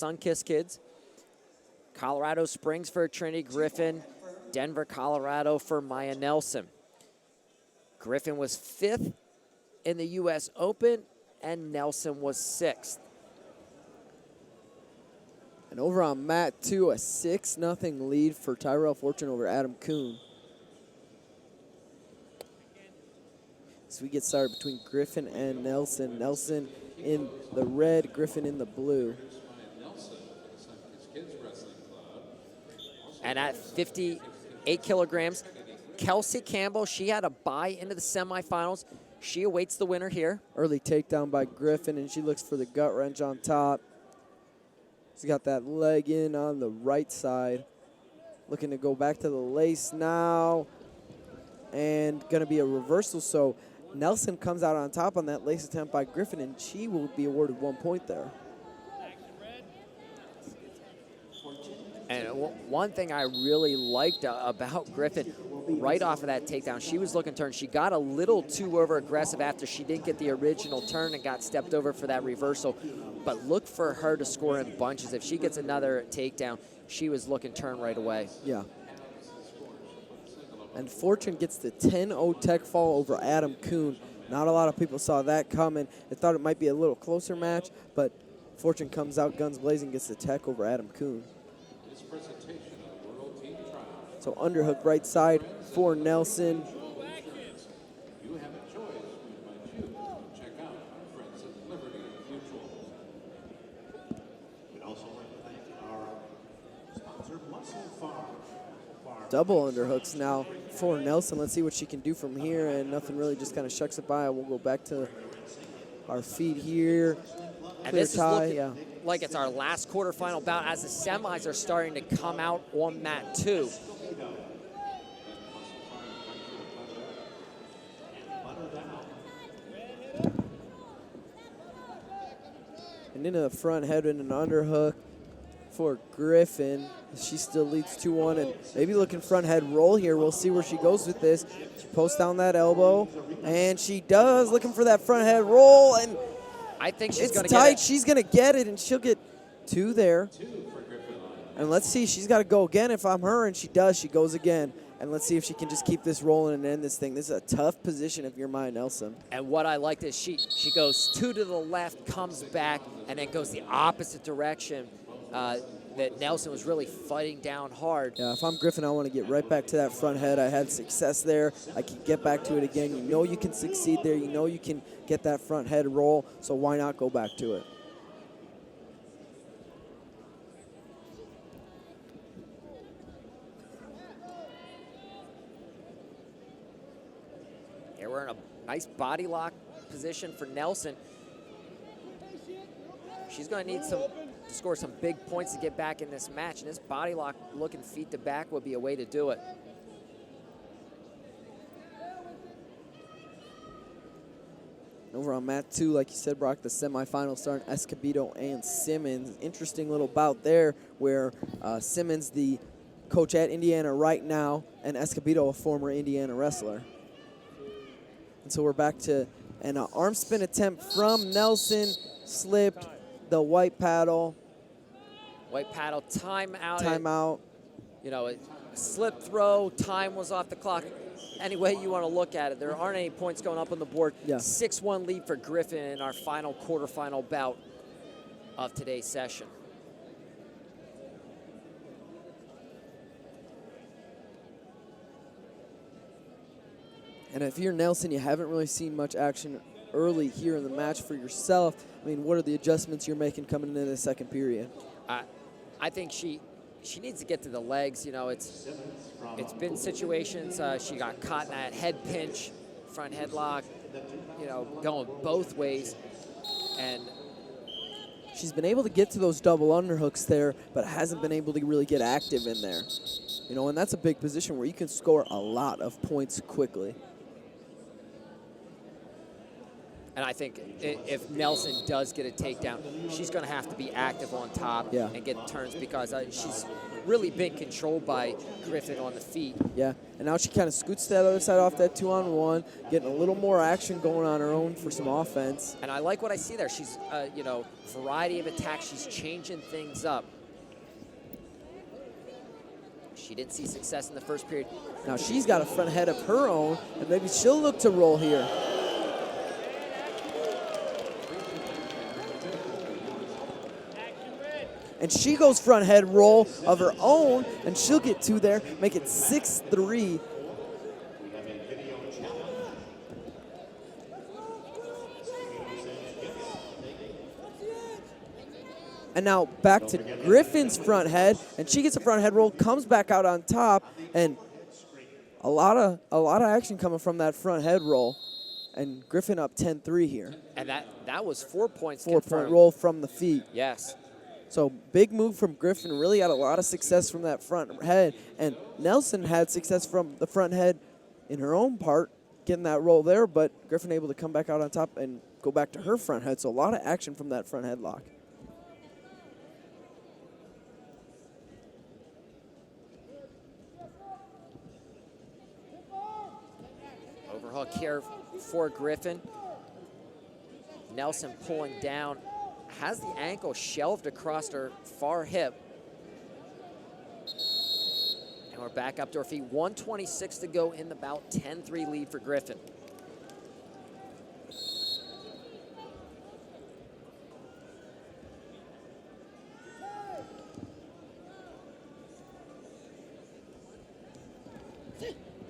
Sunkist kids. Colorado Springs for Trinity Griffin. Denver, Colorado for Maya Nelson. Griffin was 5th in the U.S. Open, and Nelson was 6th. And over on mat 2, a 6-0 lead for Tyrell Fortune over Adam Kuhn. So we get started between Griffin and Nelson. Nelson in the red, Griffin in the blue. And at 58 kilograms, Kelsey Campbell, she had a bye into the semifinals. She awaits the winner here. Early takedown by Griffin, and she looks for the gut wrench on top. She's got that leg in on the right side. Looking to go back to the lace now. And going to be a reversal, so Nelson comes out on top on that lace attempt by Griffin, and she will be awarded 1 point there. And one thing I really liked about Griffin, right off of that takedown, she was looking to turn. She got a little too over-aggressive after she didn't get the original turn and got stepped over for that reversal. But look for her to score in bunches. If she gets another takedown, she was looking turn right away. Yeah. And Fortune gets the 10-0 tech fall over Adam Kuhn. Not a lot of people saw that coming. They thought it might be a little closer match, but Fortune comes out guns blazing, gets the tech over Adam Kuhn. So underhook right side for Nelson. Double underhooks now for Nelson. Let's see what she can do from here, and nothing really, just kind of shucks it by. We'll go back to our feet here. And this is looking like it's our last quarterfinal bout as the semis are starting to come out on mat 2. And into the front head and an underhook for Griffin. She still leads 2-1, and maybe looking front head roll here. We'll see where she goes with this. She posts down that elbow, and she does, looking for that front head roll, and I think she's going to get it. It's tight. She's going to get it, and she'll get 2 there. And let's see, she's got to go again if I'm her, and she does. She goes again. And let's see if she can just keep this rolling and end this thing. This is a tough position if you're Maya Nelson. And what I liked is she goes 2 to the left, comes back, and then goes the opposite direction. That Nelson was really fighting down hard. Yeah, if I'm Griffin, I want to get right back to that front head. I had success there. I can get back to it again. You know you can succeed there. You know you can get that front head roll, so why not go back to it? Here we're in a nice body lock position for Nelson. She's going to need to score some big points to get back in this match, and this body lock looking feet to back would be a way to do it. Over on mat 2, like you said, Brock, the semifinals starting Escobedo and Simmons. Interesting little bout there where Simmons, the coach at Indiana right now, and Escobedo, a former Indiana wrestler. And so we're back to an arm spin attempt from Nelson, slipped the white paddle. White paddle, timeout. Timeout. You know, a slip throw, time was off the clock. Any way you want to look at it, there aren't any points going up on the board. Yeah. 6-1 lead for Griffin in our final quarterfinal bout of today's session. And if you're Nelson, you haven't really seen much action early here in the match for yourself. I mean, what are the adjustments you're making coming into the second period? I think she needs to get to the legs. You know, it's been situations. She got caught in that head pinch, front headlock, you know, going both ways. And she's been able to get to those double underhooks there, but hasn't been able to really get active in there. You know, and that's a big position where you can score a lot of points quickly. And I think if Nelson does get a takedown, she's going to have to be active on top and get turns because she's really been controlled by Griffin on the feet. Yeah, and now she kind of scoots to that other side off that 2-on-1, getting a little more action going on her own for some offense. And I like what I see there. She's, variety of attacks. She's changing things up. She didn't see success in the first period. Now she's got a front head of her own, and maybe she'll look to roll here. And she goes front head roll of her own, and she'll get 2 there, make it 6-3. And now back to Griffin's front head, and she gets a front head roll, comes back out on top, and a lot of action coming from that front head roll. And Griffin up 10-3 here. And that was 4 points. 4-point roll from the feet. Yes. So big move from Griffin, really had a lot of success from that front head. And Nelson had success from the front head in her own part, getting that roll there, but Griffin able to come back out on top and go back to her front head. So a lot of action from that front headlock. Overhook here for Griffin. Nelson pulling down. Has the ankle shelved across her far hip. And we're back up to our feet. 1:26 to go in the bout. 10-3 lead for Griffin.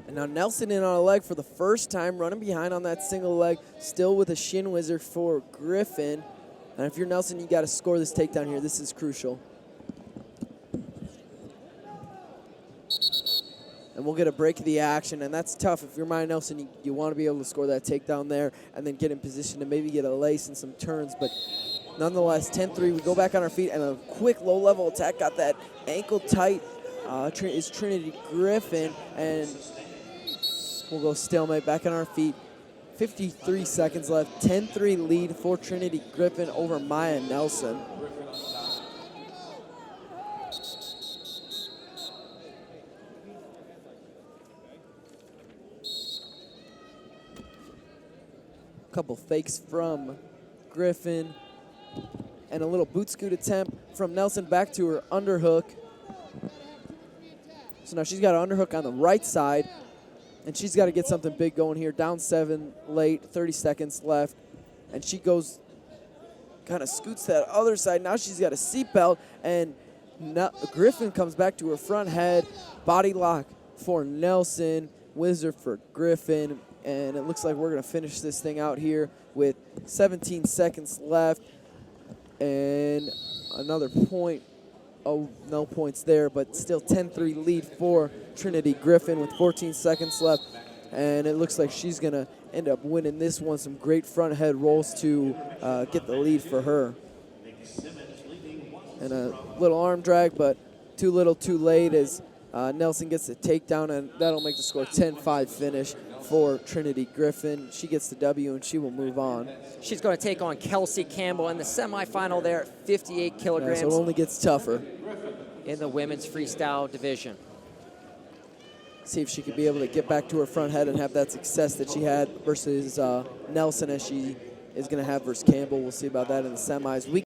And now Nelson in on a leg for the first time, running behind on that single leg, still with a shin wizard for Griffin. And if you're Nelson, you got to score this takedown here. This is crucial. And we'll get a break of the action, and that's tough. If you're Maya Nelson, you want to be able to score that takedown there and then get in position to maybe get a lace and some turns. But nonetheless, 10-3, we go back on our feet, and a quick low-level attack got that ankle tight. Is Trinity Griffin, and we'll go stalemate back on our feet. 53 seconds left, 10-3 lead for Trinity Griffin over Maya Nelson. Couple fakes from Griffin, and a little boot scoot attempt from Nelson back to her underhook. So now she's got an underhook on the right side, and she's got to get something big going here. Down 7 late, 30 seconds left. And she goes, kind of scoots to that other side. Now she's got a seatbelt, and Griffin comes back to her front head. Body lock for Nelson, wizard for Griffin. And it looks like we're going to finish this thing out here with 17 seconds left. And another point. Oh, no points there, but still 10-3 lead for Trinity Griffin with 14 seconds left. And it looks like she's going to end up winning this one. Some great front head rolls to get the lead for her. And a little arm drag, but too little too late as Nelson gets the takedown, and that'll make the score 10-5 finish for Trinity Griffin. She gets the W, and she will move on. She's going to take on Kelsey Campbell in the semifinal there at 58 kilograms. Yeah, so it only gets tougher in the women's freestyle division. See if she could be able to get back to her front head and have that success that she had versus Nelson, as she is going to have versus Campbell. We'll see about that in the semis. We